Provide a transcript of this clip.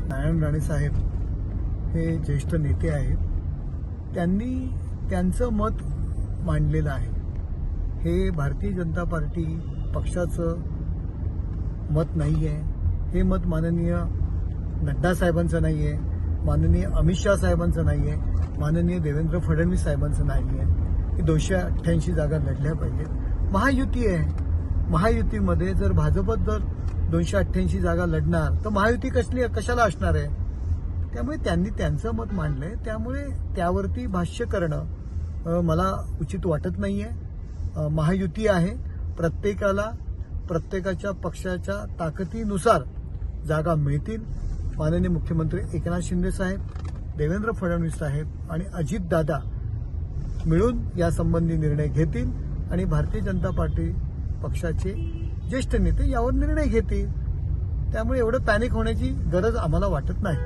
नारायण राणे साहेब हे ज्येष्ठ नेते आहेत. त्यांनी त्यांचं मत मांडलेलं आहे. हे भारतीय जनता पार्टी पक्षाचं मत नाही आहे. हे मत माननीय नड्डा साहेबांचं नाही आहे, माननीय अमित शाह साहेबांचं नाही आहे, माननीय देवेंद्र फडणवीस साहेबांचं नाही आहे की 288 जागा लढल्या पाहिजेत. महायुती आहे. महायुतीमध्ये जर भाजपत जर 288 जागा लढणार तर महायुती कशाला असणार आहे. त्यामुळे त्यांनी त्यांचं मत मांडलंय. त्यामुळे त्यावरती भाष्य करणं मला उचित वाटत नाहीये. महायुती आहे. प्रत्येकाच्या पक्षाच्या ताकदीनुसार जागा मिळतील. माननीय मुख्यमंत्री एकनाथ शिंदे साहेब, देवेंद्र फडणवीस साहेब आणि अजितदादा मिळून यासंबंधी निर्णय घेतील आणि भारतीय जनता पार्टी पक्षाचे ज्येष्ठ नेते यावर निर्णय घेतील. त्यामुळे एवढं पॅनिक होण्याची गरज आम्हाला वाटत नाही.